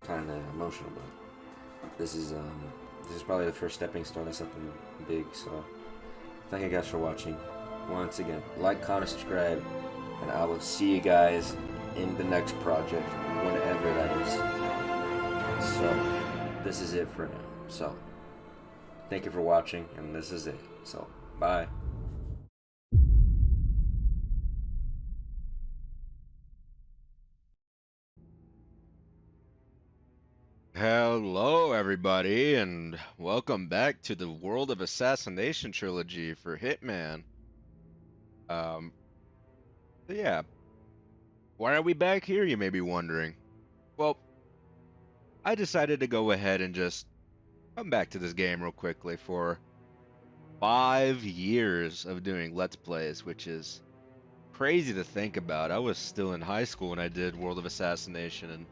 kind of emotional, but this is probably the first stepping stone to something big. So thank you guys for watching. Once again, like, comment, subscribe, and I will see you guys in the next project, whenever that is. So this is it for now. So thank you for watching, and this is it. So bye. Hello, everybody, and welcome back to the World of Assassination trilogy for Hitman. Um, so yeah, why are we back here, you may be wondering? Well, I decided to go ahead and just come back to this game real quickly for 5 years of doing Let's Plays, which is crazy to think about. I was still in high school when I did World of Assassination, and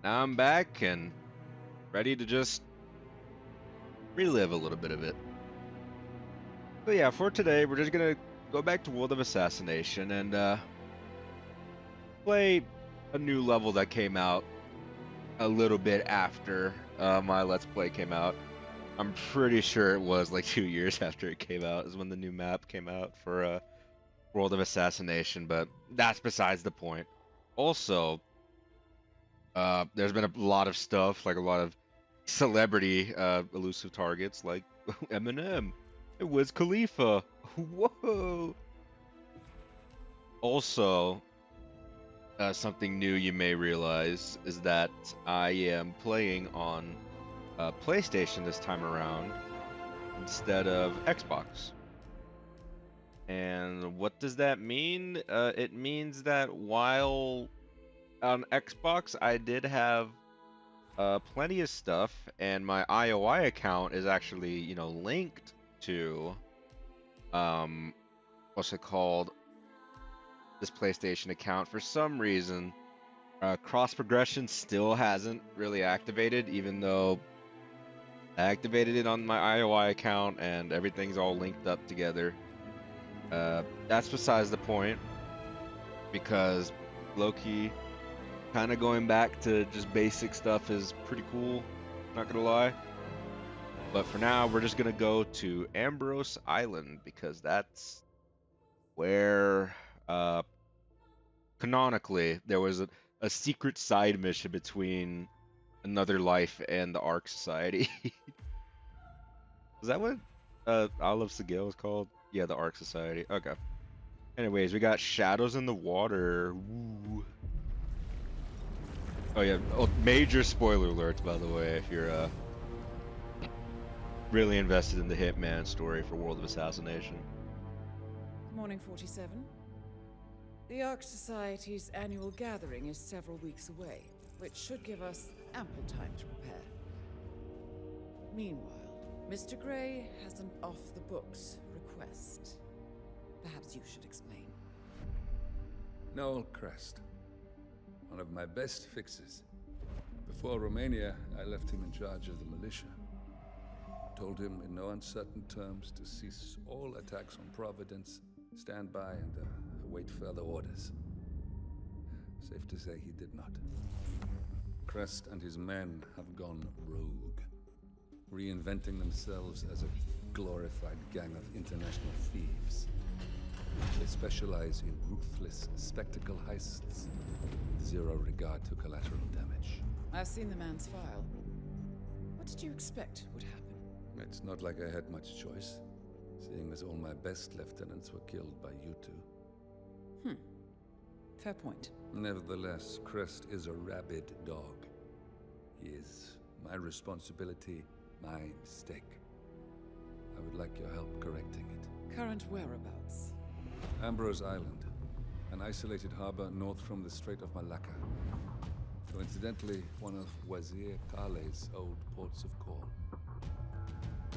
now I'm back and ready to just relive a little bit of it. So yeah, for today, we're just gonna go back to World of Assassination and play a new level that came out a little bit after my Let's Play came out. I'm pretty sure it was like 2 years after it came out is when the new map came out for World of Assassination, but that's besides the point. Also, there's been a lot of stuff, like a lot of celebrity elusive targets, like Eminem, Wiz Khalifa. Whoa! Also, something new you may realize is that I am playing on PlayStation this time around instead of Xbox. And what does that mean? It means that while on Xbox I did have plenty of stuff, and my IOI account is actually, linked to um, what's it called? This PlayStation account. For some reason, cross progression still hasn't really activated, even though I activated it on my IOI account and everything's all linked up together. That's besides the point, because Loki kind of going back to just basic stuff is pretty cool, not gonna lie. But for now, we're just gonna go to Ambrose Island because that's where canonically there was a secret side mission between Another Life and the Ark Society. Is that what Olive Segale is called? Yeah, the Ark Society. Okay. Anyways, we got Shadows in the Water. Woo. Oh yeah. Oh, major spoiler alerts, by the way, if you're really invested in the Hitman story for World of Assassination. Morning 47. The Ark Society's annual gathering is several weeks away, which should give us ample time to prepare. Meanwhile, Mr. Gray has an off-the-books request. Perhaps you should explain. Noel Crest. One of my best fixes. Before Romania, I left him in charge of the militia. Told him in no uncertain terms to cease all attacks on Providence, stand by, and await further orders. Safe to say he did not. Crest and his men have gone rogue, reinventing themselves as a glorified gang of international thieves. They specialize in ruthless spectacle heists with zero regard to collateral damage. I've seen the man's file. What did you expect would happen? It's not like I had much choice, seeing as all my best lieutenants were killed by you two. Fair point. Nevertheless, Crest is a rabid dog. He is my responsibility, my mistake. I would like your help correcting it. Current whereabouts? Ambrose Island, an isolated harbor north from the Strait of Malacca. Coincidentally, one of Wazir Kale's old ports of call.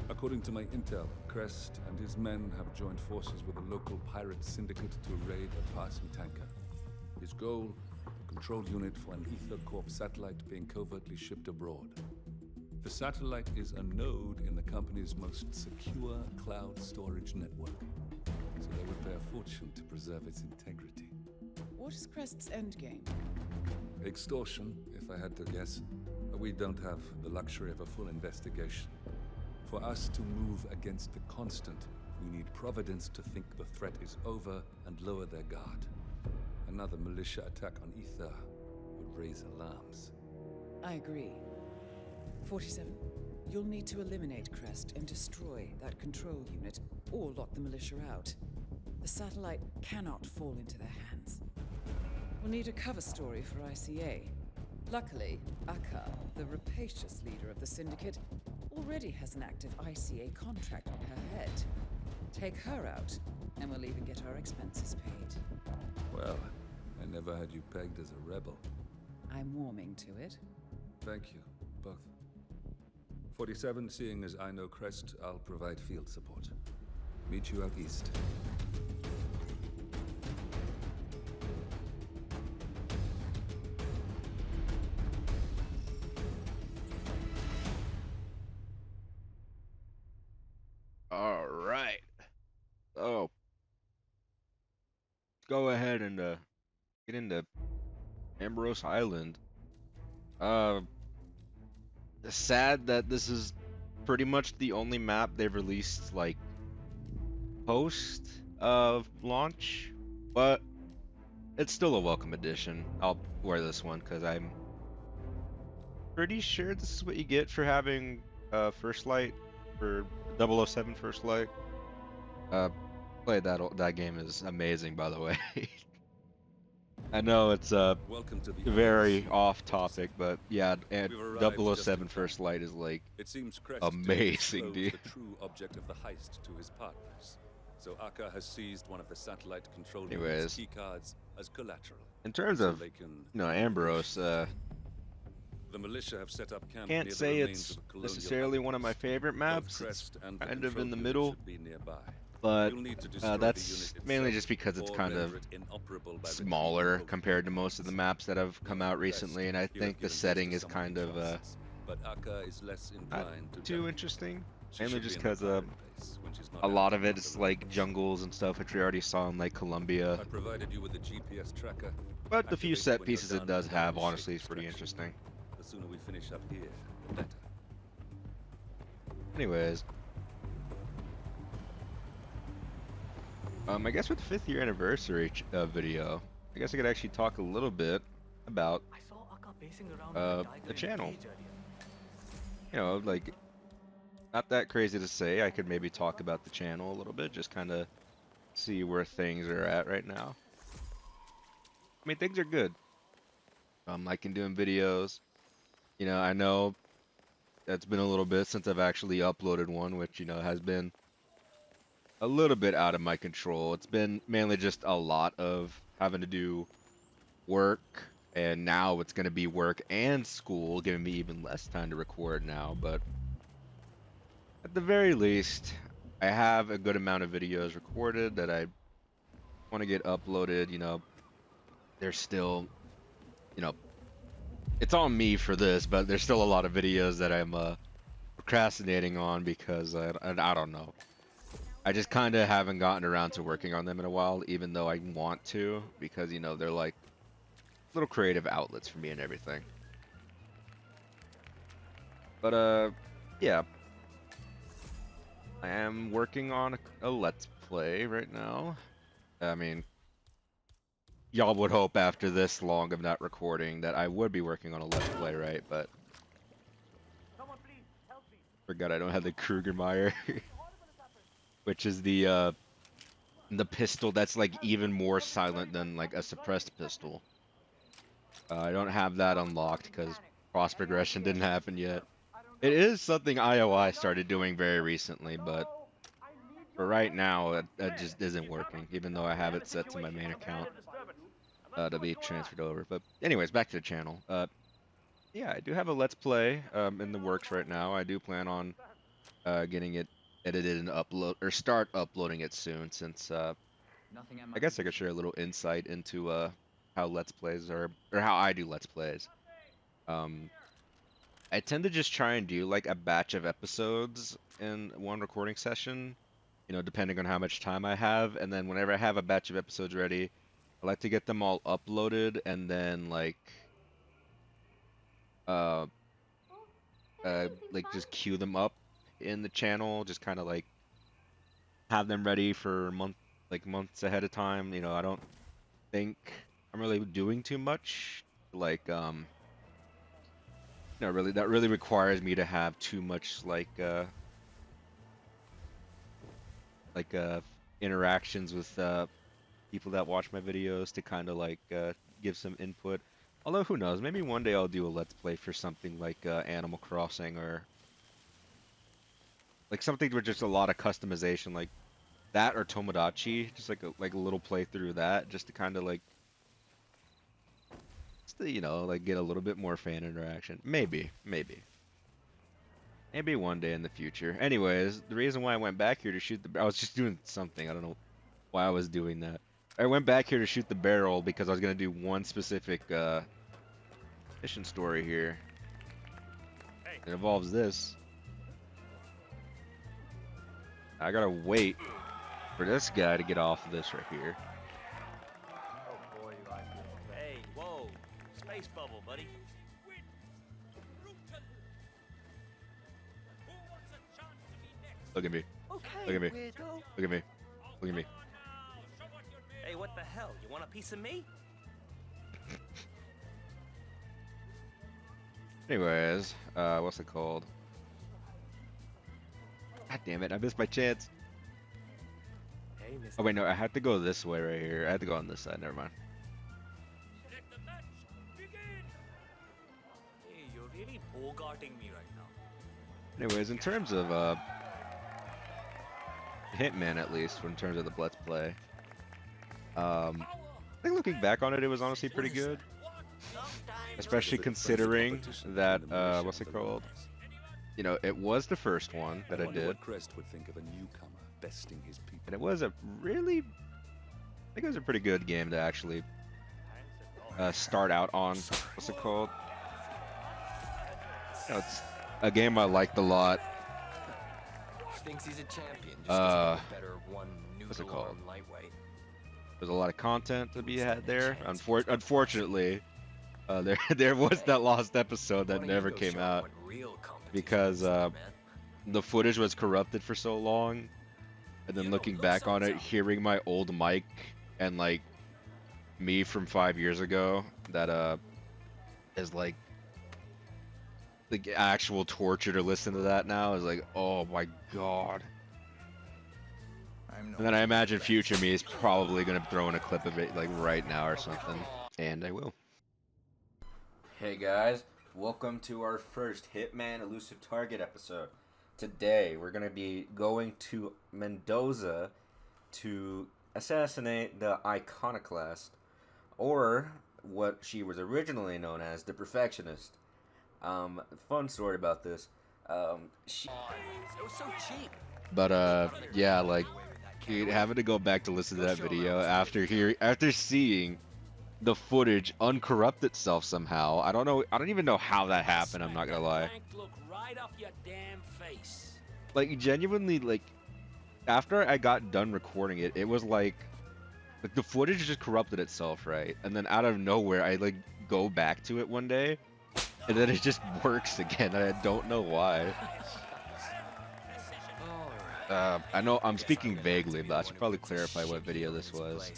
According to my intel, Crest and his men have joined forces with a local pirate syndicate to raid a passing tanker. His goal, a control unit for an Ether Corp satellite being covertly shipped abroad. The satellite is a node in the company's most secure cloud storage network, so they would pay a fortune to preserve its integrity. What is Crest's endgame? Extortion, if I had to guess. We don't have the luxury of a full investigation. For us to move against the constant, we need Providence to think the threat is over and lower their guard. Another militia attack on Ether would raise alarms. I agree. 47, you'll need to eliminate Crest and destroy that control unit, or lock the militia out. The satellite cannot fall into their hands. We'll need a cover story for ICA. Luckily, Akka, the rapacious leader of the Syndicate, already has an active ICA contract on her head. Take her out, and we'll even get our expenses paid. Well, I never had you pegged as a rebel. I'm warming to it. Thank you, both. 47, seeing as I know Crest, I'll provide field support. Meet you out east. All right. So, go ahead and get into Ambrose Island. Sad that this is pretty much the only map they've released like post of launch, but it's still a welcome addition. I'll wear this one because I'm pretty sure this is what you get for having First Light for 007 First Light. Played that game is amazing, by the way. I know it's Welcome to the very off topic, but yeah, and We've arrived just 007 in First time. Light is like It seems Crest amazing, didn't dude. disclose the true object of the heist to his partners. So Akka has seized one of the satellite control Anyways. unit's keycards as collateral. In terms So of they can Ambrose, the militia have set up camp can't near say the remains it's of a colonial necessarily one of my outpost. favorite Both maps. It's Crest and the kind of control in the unit middle, should be nearby. but You'll need to destroy the that's unit mainly itself just because it's or kind of render it inoperable by smaller retrieving both compared to most of the maps that have come out Crest, recently, and I you have think the given setting this is to kind someone of who trusts, but Akka is less not inclined to too delegate. interesting. She Mainly should just be in the because firing base when she's not a out lot of on it is like operations. jungles and stuff, which we already saw in like Colombia. I provided you with a GPS tracker. But the few Activate it set when you're pieces it done does without have, any honestly, shape is pretty distraction. interesting. The sooner we finish up here, the better. Anyways, I guess with the 5th year anniversary video, I guess I could actually talk a little bit about I saw Akka pacing around with a tiger the in channel. cage earlier. You know, like, not that crazy to say. I could maybe talk about the channel a little bit, just kind of see where things are at right now. I mean, things are good. I'm liking doing videos. You know, I know it's been a little bit since I've actually uploaded one, which, you know, has been a little bit out of my control. It's been mainly just a lot of having to do work, and now it's going to be work and school, giving me even less time to record now. But at the very least, I have a good amount of videos recorded that I want to get uploaded. You know, there's still, you know, it's on me for this, but there's still a lot of videos that I'm procrastinating on because I don't know. I just kind of haven't gotten around to working on them in a while, even though I want to, because, you know, they're like little creative outlets for me and everything. But yeah, I am working on a Let's Play right now. I mean, y'all would hope after this long of not recording that I would be working on a Let's Play, right? But Someone please help me. forgot I don't have the Krugermeyer, which is the pistol that's like even more silent than like a suppressed pistol. I don't have that unlocked because cross progression didn't happen yet. It is something IOI started doing very recently, but for right now, it just isn't working, even though I have it set to my main account to be transferred over. But anyways, back to the channel. Yeah, I do have a Let's Play in the works right now. I do plan on getting it edited and start uploading it soon, since I guess I could share a little insight into how Let's Plays or how I do Let's Plays. I tend to just try and do like a batch of episodes in one recording session, you know, depending on how much time I have. And then whenever I have a batch of episodes ready, I like to get them all uploaded and then like uh, like just queue them up in the channel, just kind of like have them ready for months ahead of time. I don't think I'm really doing too much. Like, really that really requires me to have too much like interactions with people that watch my videos to kind of give some input. Although who knows, maybe one day I'll do a let's play for something like Animal Crossing, or like something with just a lot of customization, like that, or Tomodachi, just like a little playthrough of that, just to kind of just to, like get a little bit more fan interaction. Maybe one day in the future. Anyways, the reason why I went back here to shoot I was just doing something. I don't know why I was doing that. I went back here to shoot the barrel because I was gonna do one specific mission story here. It involves this. I gotta wait for this guy to get off of this right here. Oh boy, you like it. Hey, whoa. Space bubble, buddy. Look at me. Okay, Look at me. weirdo. Look at me. Look at me. Hey, what the hell? You want a piece of me? Anyways, what's it called? God damn it, I missed my chance. Hey, Mr. Oh wait, no, I have to go this way right here. I have to go on this side, never mind. Hey, you're really bogarting me right now. Anyways, in terms of Hitman, at least in terms of the Let's Play, I think looking back on it, it was honestly pretty good. Especially considering that what's it called? It was the first one that I wonder did, what Crest would think of a newcomer besting his people. and it was I think it was a pretty good game to actually start out on. What's it called? It's a game I liked a lot. Thinks he's a champion. Just better one what's it noodle called? arm lightweight. There's a lot of content to be had there. Unfortunately, there was that lost episode that Why don't you never go came show 'em out what real competition because is, man? the footage was corrupted for so long, and then looking back on it, hearing my old mic and like me from 5 years ago, that is like the actual torture to listen to that now. Is like, oh my god. And then I imagine future me is probably gonna throw in a clip of it like right now or something, and I will. Hey guys, welcome to our first Hitman Elusive Target episode. Today we're going to be going to Mendoza to assassinate the Iconoclast, or what she was originally known as, the Perfectionist. Fun story about this. She... It was so cheap. But yeah, like, dude, having to go back to listen to that video after seeing the footage uncorrupt itself somehow. I don't even know how that happened, I'm not gonna lie. Look right off your damn face. Like, genuinely, like, after I got done recording it, it was like the footage just corrupted itself, right? And then out of nowhere, I like go back to it one day, and then it just works again, and I don't know why. I know I'm speaking vaguely, but I should probably clarify what video this was.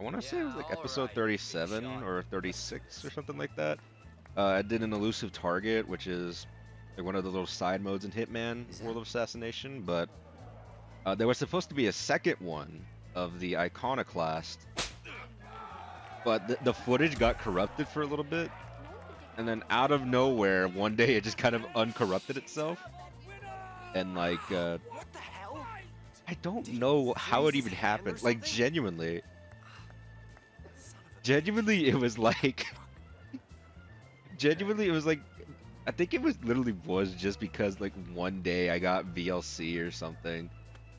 I want to say it was like episode 37 or 36 or something like that. I did an elusive target, which is like one of the little side modes in Hitman World of Assassination, but there was supposed to be a second one of the Iconoclast, but the footage got corrupted for a little bit, and then out of nowhere, one day it just kind of uncorrupted itself, and like, What the hell? I don't know how it even happened, like genuinely, it was like, I think it was literally just because like one day I got VLC or something,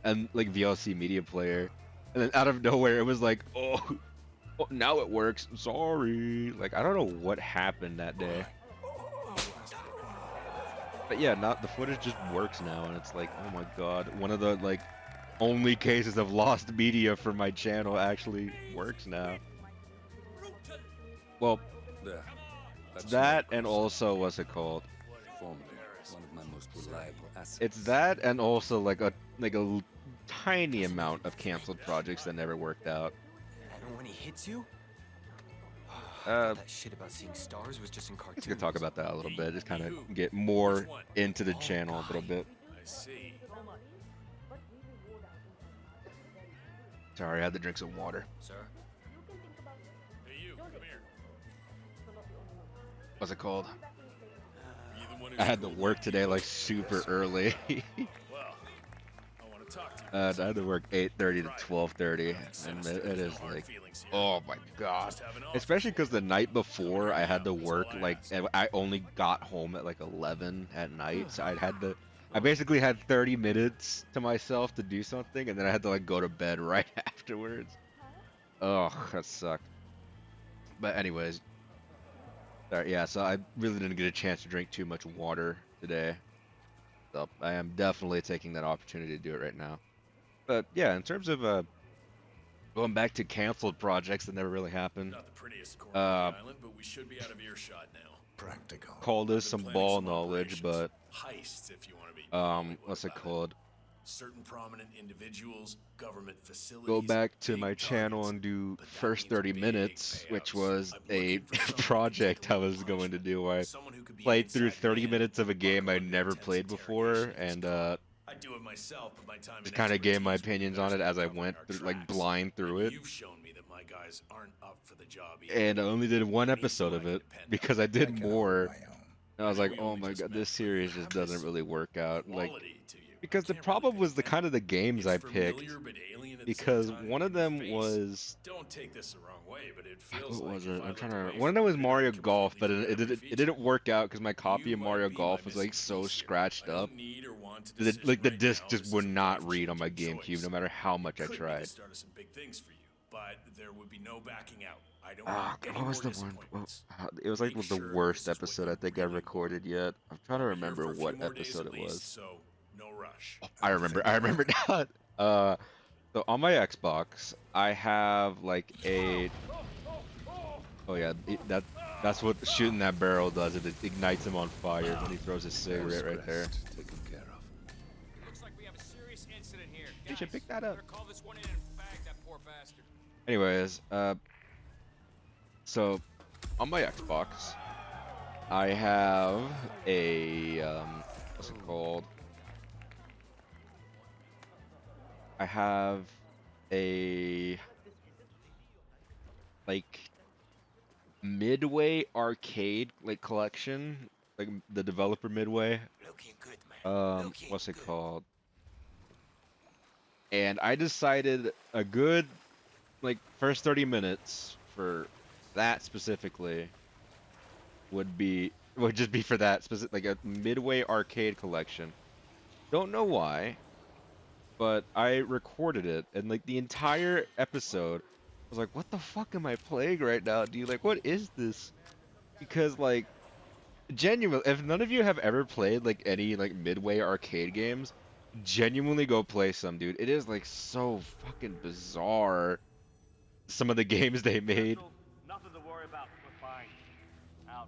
and like VLC media player, and then out of nowhere it was like, oh now it works, sorry. Like, I don't know what happened that day, but yeah, the footage just works now, and it's like, oh my god, one of the like only cases of lost media for my channel actually works now. Well, There. That's that no and question. also what's it called? Formerly, one of my most reliable assets. It's that and also like a tiny amount of canceled projects that never worked out. And when he hits you? I Uh, thought that shit about seeing stars was just in I cartoons. guess we could talk about that a little bit, just kind of get more into the channel a little bit. I see. Sorry, I had to drink some water. Sir? Hey, you, come here. What's it called? Are you the one who's I had to cool work like today you? like super early. Well, I want to talk to you. I had to work 8:30 to 12:30, and Sinister, it is no hard like, feelings here. oh my god. Just have an offer. Especially because the night before I had to That's all work I like ask. I only got home at like 11 at night, so I basically had 30 minutes to myself to do something, and then I had to like go to bed right afterwards. Oh, that sucked. But anyways, yeah, so I really didn't get a chance to drink too much water today. So I am definitely taking that opportunity to do it right now. But yeah, in terms of going back to canceled projects that never really happened, Not the prettiest corner of uh, the island, but we should be out of earshot now. Practical. call this I've some been planning ball some knowledge, but operations. Heists, if you want to be Hollywood what's it about called? Certain prominent individuals, government facilities. Go back to big my channel targets, and do but that first means 30 big minutes, which payouts. was I'm a looking for someone who can project I handle was going to punishment. do. Where I Someone who could be an played through inside 30 man, minutes of a game buckle I under never intense played before, interrogation if he's and caught. I'd do it myself, but my time just and kind of gave my expertise would be opinions on best it as I covering went our through, like tracks. blind through And it. you've shown me that my guys aren't up for the job either. And I only did one I need episode someone of I can it depend on. because I did more. And I was know like, we oh only my just god, met, this but series you just have doesn't this really work out. Like, quality to you. I because the can't really problem pin was it the down. kind of the games I It's picked. familiar but alien at the same Because time, one of in your them face. was Don't take this the wrong way, but it feels what like was if it? I I'm looked trying away to. One of them from was it, Mario I'd Golf, but completely it forget every didn't feature. work out because my copy You of might Mario be my Golf was missing like so piece here. scratched I up. don't need or want a The, decision like the right disc now. just This would is a not read on my life-changing GameCube choice. no matter how much I Could be tried. the start of some big things for you, but there would be no backing out. I don't Ah, need any what was more the one? disappointments. It was like Make the sure worst this is what episode I you think I really recorded want. yet. I'm trying to I'll be here remember for a few what more days episode at it least, was. so no rush. I remember now. Uh, so on my Xbox, I have like a. Oh yeah, that's what shooting that barrel does. It ignites him on fire when he throws his cigarette right there. Taken care of. Looks like we have a serious incident here. You should Guys, pick that up. better call this one in and bag that poor bastard. Anyways, so on my Xbox, I have a what's it called? I have a like Midway arcade like collection, like the developer Midway. Looking good, man. Looking What's it good. called? And I decided a good like first 30 minutes for that specifically would just be for that specific like a Midway arcade collection. Don't know why, but I recorded it and like the entire episode I was like, what the fuck am I playing right now, dude? Like, what is this? Because like genuinely, if none of you have ever played like any like Midway arcade games, genuinely go play some, dude. It is like so fucking bizarre. Some of the games they made. Nothing to worry about. We're fine. Out.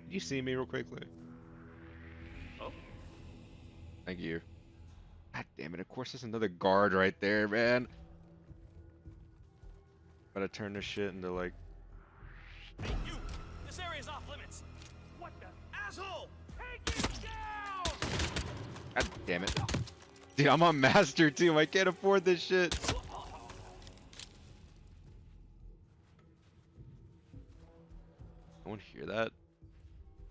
Did you see me real quickly? Oh. Thank you. God damn it! Of course, there's another guard right there, man. Gotta turn this shit into like. Hey, you! This area's off limits! What the asshole? Take it down! God damn it. Dude, I'm on Master Team. I can't afford this shit. No one hear that?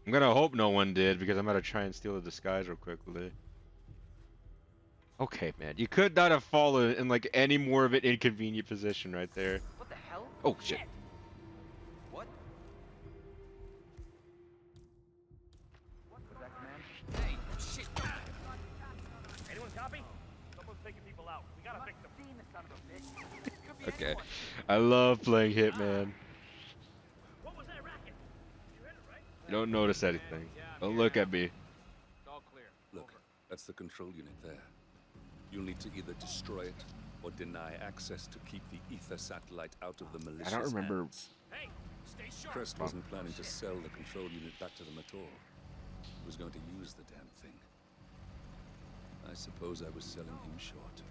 I'm gonna hope no one did because I'm gonna try and steal the disguise real quickly. Okay, man. You could not have fallen in like any more of an inconvenient position right there. What the hell? Oh shit. What? Was that command? Hey, shit. Anyone copy? Someone's taking people out. We gotta fix them. Okay. I love playing Hitman. What was that racket? You hit it, right? You don't notice anything. Don't look at me. It's all clear. Look, that's the control unit there. You'll need to either destroy it or deny access to keep the ether satellite out of the malicious I don't remember. hands. Hey, Stay sharp. Crest wasn't planning to sell the control unit back to them at all. He was going to use the damn thing. I suppose I was selling him short.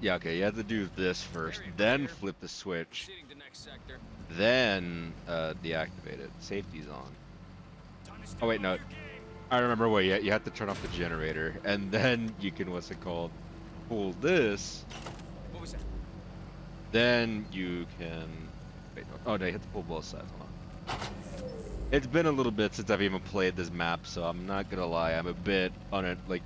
Yeah, okay, you have to do this first, Area then clear. flip the switch, Proceeding to next sector. then deactivate it. Safety's on. Time to step Oh wait, up no. your game. I remember what you have to turn off the generator, and then you can, what's it called, pull this, What was that? then you can, wait, no, oh no, you have to pull both sides, hold on. It's been a little bit since I've even played this map, so I'm not gonna lie, I'm a bit on it, like,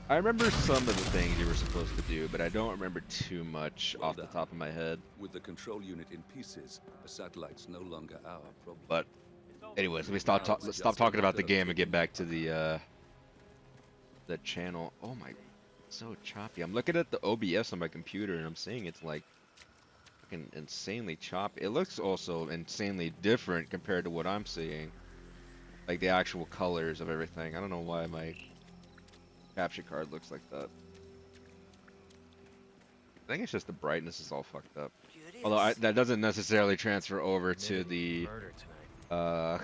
I remember some of the things you were supposed to do, but I don't remember too much Well off the done. top of my head. With the control unit in pieces, the satellite's no longer our problem. But anyways, let me let's stop Just a talking about the matter of game and get taking back to the channel. Oh my, it's so choppy. I'm looking at the OBS on my computer and I'm seeing it's like fucking insanely choppy. It looks also insanely different compared to what I'm seeing. Like the actual colors of everything. I don't know why my capture card looks like that. I think it's just the brightness is all fucked up. Although that doesn't necessarily transfer over to the Murder tonight.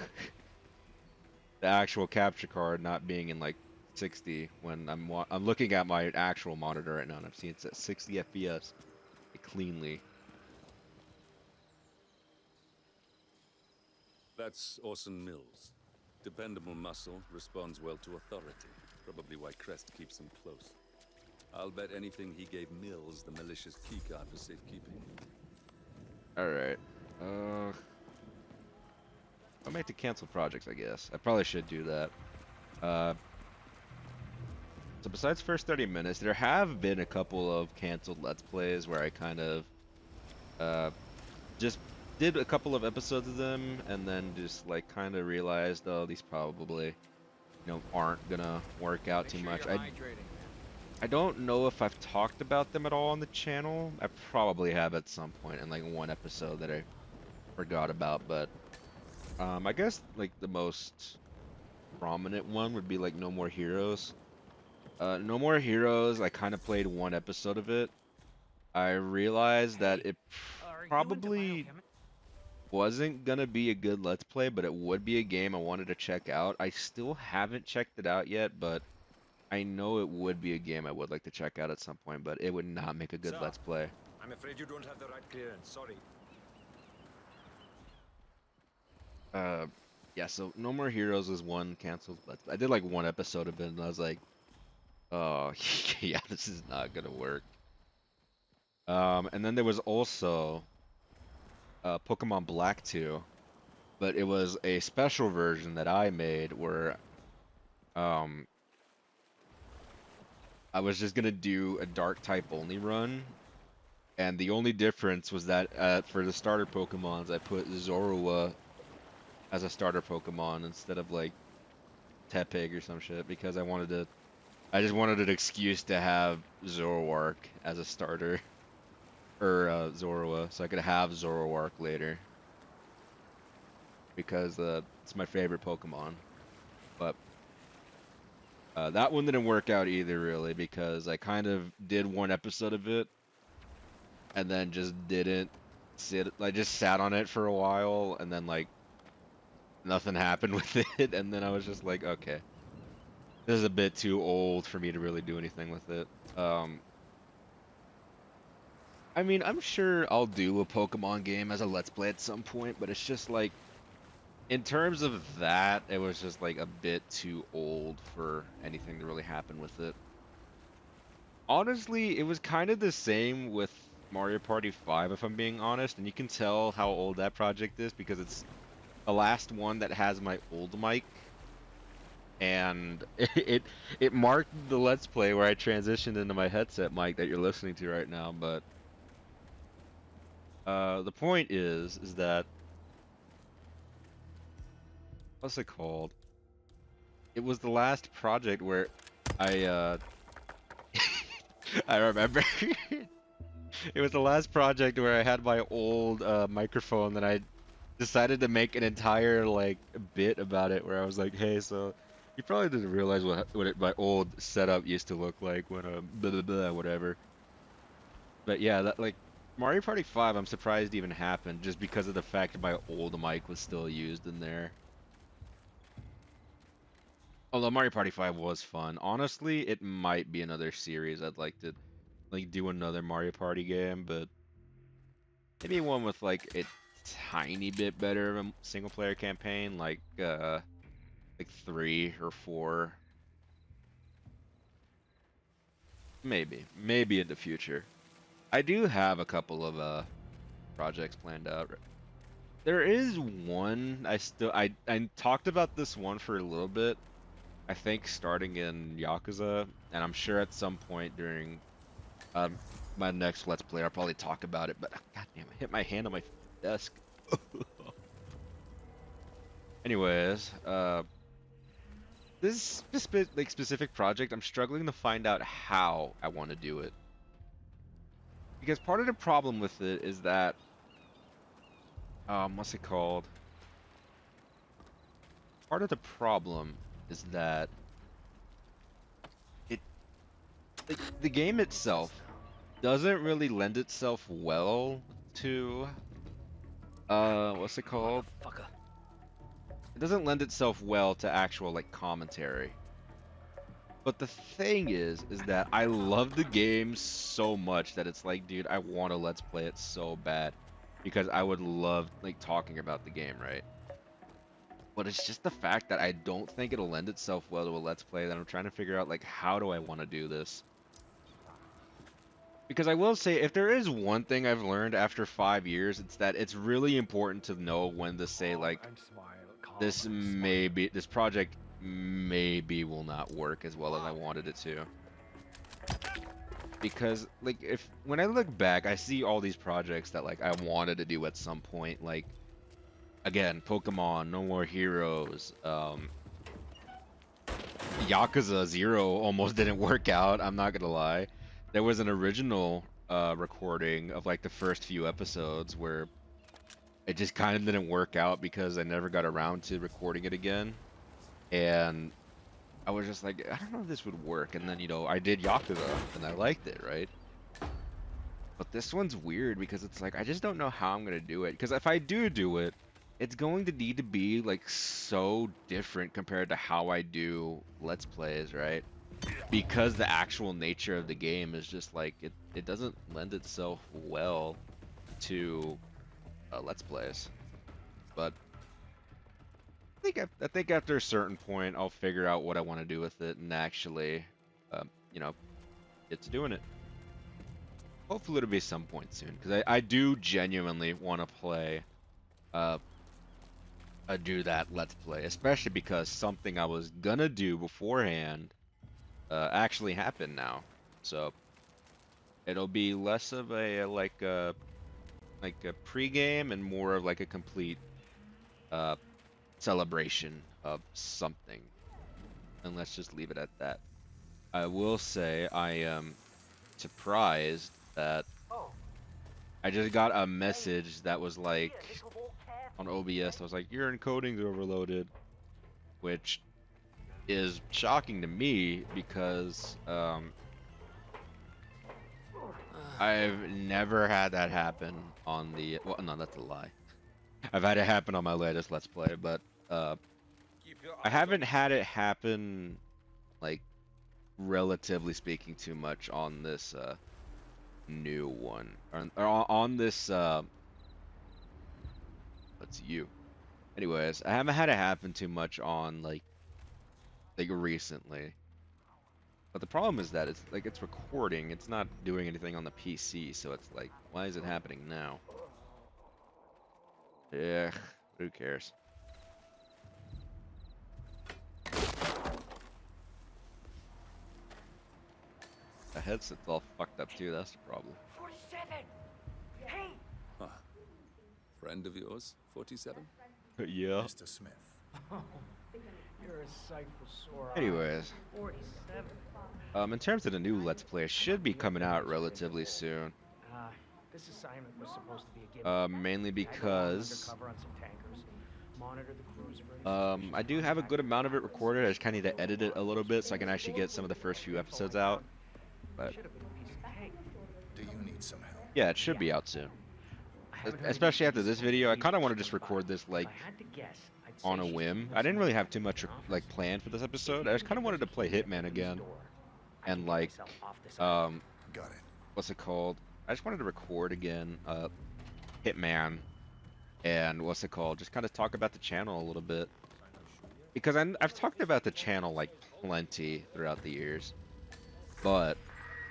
the actual capture card not being in like 60 when I'm looking at my actual monitor right now and I'm seeing it's at 60 FPS cleanly. That's Orson Mills. Dependable muscle, responds well to authority. Probably why Crest keeps him close. I'll bet anything he gave Mills the malicious keycard for safekeeping. Alright. I'll make the cancel projects, I guess. I probably should do that. So besides first 30 minutes, there have been a couple of canceled Let's Plays where I kind of just did a couple of episodes of them and then just like kind of realized, oh, these probably, aren't gonna work out too much. I don't know if I've talked about them at all on the channel. I probably have at some point in like one episode that I forgot about, but I guess like the most prominent one would be like No More Heroes. No More Heroes, I kind of played one episode of it. I realized that it probably wasn't gonna be a good Let's Play, but it would be a game I wanted to check out. I still haven't checked it out yet, but I know it would be a game I would like to check out at some point, but it would not make a good Sir. Let's Play. I'm afraid you don't have the right clearance. Sorry. Yeah, so No More Heroes is one canceled Let's Play. I did like one episode of it and I was like, oh, yeah, this is not gonna work. And then there was also Pokemon Black 2, but it was a special version that I made where I was just gonna do a dark type only run, and the only difference was that for the starter Pokemons I put Zorua as a starter Pokemon instead of like Tepig or some shit because I just wanted an excuse to have Zoroark as a starter, or Zorua, so I could have Zoroark later because it's my favorite Pokemon. But that one didn't work out either, really, because I kind of did one episode of it and then just didn't sit. I just sat on it for a while and then like nothing happened with it, and then I was just like, okay, this is a bit too old for me to really do anything with it. I mean, I'm sure I'll do a Pokemon game as a Let's Play at some point, but it's just like, in terms of that, it was just like a bit too old for anything to really happen with it. Honestly, it was kind of the same with Mario Party 5, if I'm being honest, and you can tell how old that project is because it's the last one that has my old mic, and it marked the Let's Play where I transitioned into my headset mic that you're listening to right now. But the point is that, what's it called? It was the last project where I I remember it was the last project where I had my old microphone that I decided to make an entire like bit about it, where I was like, hey, so you probably didn't realize what my old setup used to look like when blah, blah, blah, whatever. But yeah, that like Mario Party 5, I'm surprised even happened, just because of the fact that my old mic was still used in there. Although Mario Party 5 was fun. Honestly, it might be another series I'd like to do another Mario Party game, but maybe one with like a tiny bit better of a single player campaign, like 3 or 4. Maybe in the future. I do have a couple of projects planned out. There is one I talked about this one for a little bit. I think starting in Yakuza, and I'm sure at some point during my next Let's Play I'll probably talk about it. But goddamn, I hit my hand on my desk. Anyways, this specific project, I'm struggling to find out how I want to do it. Because part of the problem with it is that, what's it called? Part of the problem is that the game itself doesn't really lend itself well to, what's it called? It doesn't lend itself well to actual like commentary. But the thing is that I love the game so much that it's like, dude, I want to Let's Play it so bad because I would love like talking about the game, right? But it's just the fact that I don't think it'll lend itself well to a Let's Play that I'm trying to figure out, like, how do I want to do this? Because I will say, if there is one thing I've learned after 5 years, it's that it's really important to know when to say, like, this project maybe will not work as well as I wanted it to. Because, like, when I look back, I see all these projects that, like, I wanted to do at some point, like, again, Pokemon, No More Heroes, Yakuza 0 almost didn't work out, I'm not gonna lie. There was an original recording of like the first few episodes where it just kind of didn't work out because I never got around to recording it again. And I was just like, I don't know if this would work. And then, you know, I did Yakuza and I liked it, right? But this one's weird because it's like, I just don't know how I'm gonna do it. Because if I do it, it's going to need to be like so different compared to how I do Let's Plays, right? Because the actual nature of the game is just like it doesn't lend itself well to Let's Plays. But I think after a certain point I'll figure out what I want to do with it and actually you know, get to doing it. Hopefully it'll be some point soon because I do genuinely want to play do that Let's Play, especially because something I was gonna do beforehand actually happened now. So it'll be less of a like a pre-game and more of like a complete celebration of something. And let's just leave it at that. I will say I am surprised that I just got a message that was like on OBS. I was like, your encoding's overloaded, which is shocking to me because I've never had that happen on the, well, no, that's a lie. I've had it happen on my latest Let's Play, but I haven't had it happen, like, relatively speaking, too much on this new one, or on this what's you. Anyways, I haven't had it happen too much on like recently. But the problem is that it's like it's recording, it's not doing anything on the PC, so it's like, why is it happening now? Yeah, who cares? The headset's all fucked up too, that's the problem. 47! Hey! Huh. Friend of yours, 47? Yeah. Mr. Smith. You're a sight for sore eyes. Anyways, 47. in terms of the new Let's Play, it should be coming out relatively soon. This assignment was supposed to be a giveaway. Mainly because Undercover on some tankers. Monitor the cruise race. I do have a good amount of it recorded. I just kind of need to edit it a little bit so I can actually get some of the first few episodes out. But Should have been a piece of cake. Do you need some help? Yeah, it should be out soon. Especially after this video, I kind of want to just record this like on a whim. I didn't really have too much like planned for this episode. I just kind of wanted to play Hitman again, and like, um, Got it. what's it called? I just wanted to record again, Hitman, and what's it called? Just kind of talk about the channel a little bit, because I've talked about the channel like plenty throughout the years, but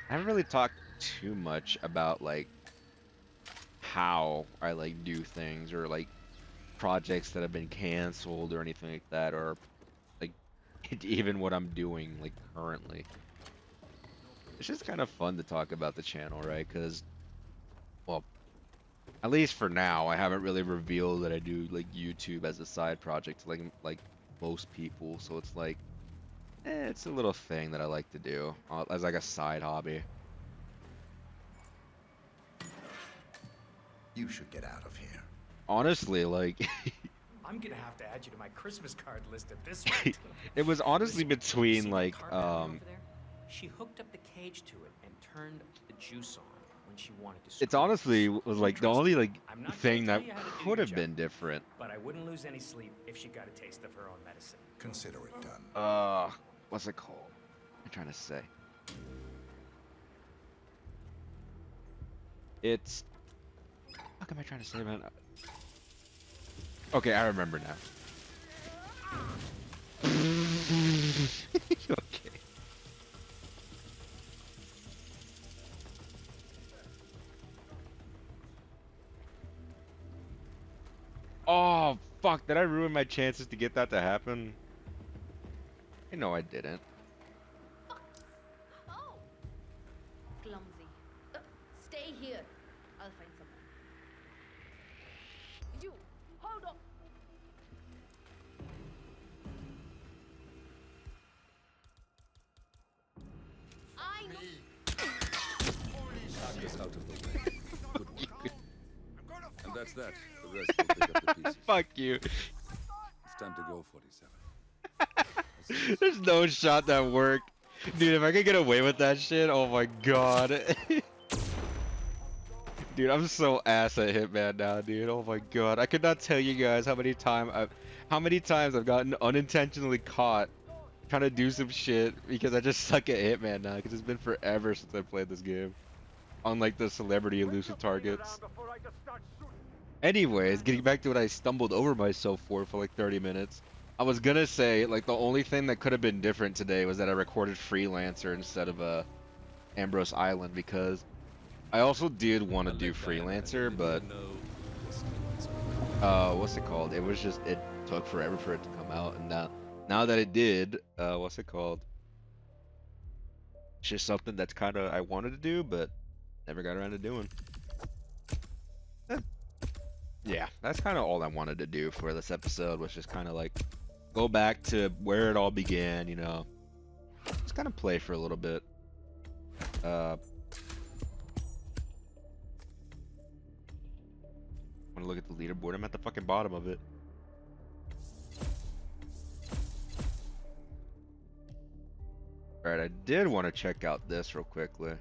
I haven't really talked too much about like how I like do things, or like projects that have been canceled or anything like that, or like even what I'm doing like currently. It's just kind of fun to talk about the channel, right? Because, well, at least for now, I haven't really revealed that I do like YouTube as a side project, like most people. So it's like, it's a little thing that I like to do as like a side hobby. You should get out of here. Honestly, like, I'm gonna have to add you to my Christmas card list at this rate. it was honestly Listen, between see that like, carpet over there? She hooked up the cage to it and turned the juice on when she wanted to. it's scream. honestly was like the Trust only me, like I'm not gonna thing tell that you how to do could your have job, been different. But I wouldn't lose any sleep if she got a taste of her own medicine. Consider it done. What's it called? I'm trying to say. It's. What am I trying to say, man? Okay, I remember now. Okay. Oh, fuck. Did I ruin my chances to get that to happen? I know I didn't. Oh, clumsy. Stay here. I'll find someone. You, hold on. I know. Knock us out of the way. Good work. And that's that. The rest will pick up the pieces. Fuck you. It's time to go, 47. There's no shot that worked. Dude, if I could get away with that shit, oh my god. Dude, I'm so ass at Hitman now, dude. Oh my god. I could not tell you guys how many times I've gotten unintentionally caught trying to do some shit because I just suck at Hitman now, because it's been forever since I played this game. Unlike the celebrity elusive targets. Anyways, getting back to what I stumbled over myself for like 30 minutes. I was gonna say, like, the only thing that could have been different today was that I recorded Freelancer instead of Ambrose Island, because I also did want to do Freelancer, but what's it called? It was just, it took forever for it to come out, and now that it did, what's it called? It's just something that's kind of I wanted to do, but never got around to doing. Yeah, that's kind of all I wanted to do for this episode, was just kind of like go back to where it all began, you know. Just kind of play for a little bit. Want to look at the leaderboard? I'm at the fucking bottom of it. Alright, I did want to check out this real quickly.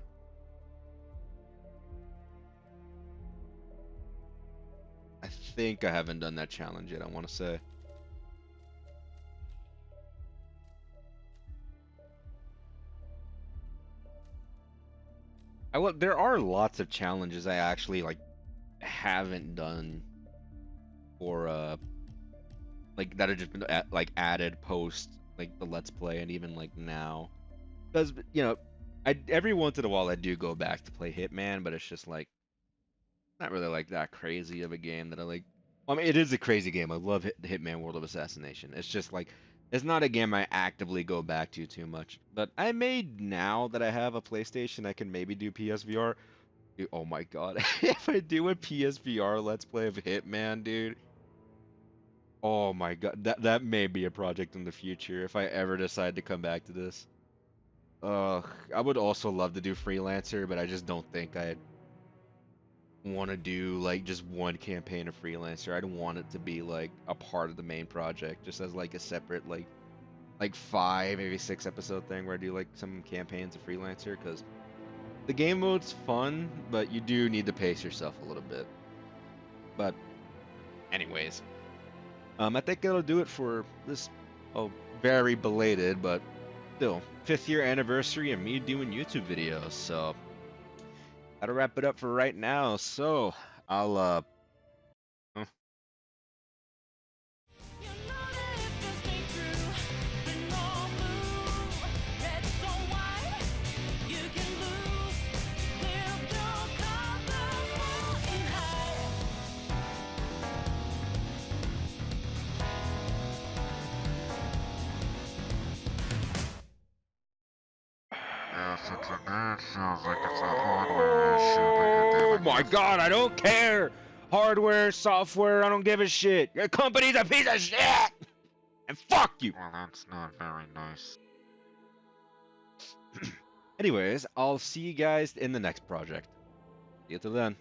I think I haven't done that challenge yet, I want to say. There are lots of challenges I actually like haven't done, or like that have just been like added post like the Let's Play, and even like now, because you know, every once in a while I do go back to play Hitman, but it's just like not really like that crazy of a game that I like. Well, I mean, it is a crazy game. I love the Hitman World of Assassination. It's just like, it's not a game I actively go back to too much. But I made, now that I have a PlayStation, I can maybe do PSVR. Dude, oh my god. If I do a PSVR Let's Play of Hitman, dude. Oh my god. That may be a project in the future if I ever decide to come back to this. I would also love to do Freelancer, but I just don't think I'd want to do like just one campaign of Freelancer. I don't want it to be like a part of the main project, just as like a separate like 5, maybe 6 episode thing where I do like some campaigns of Freelancer, because The game mode's fun, but you do need to pace yourself a little bit. But, anyways, I think that'll do it for this. Oh, very belated, but still 5th year anniversary of me doing YouTube videos. So that'll wrap it up for right now. So I'll oh, oh my god, I don't care! Hardware, software, I don't give a shit. Your company's a piece of shit! And fuck you! Well, that's not very nice. Anyways, I'll see you guys in the next project. See you till then.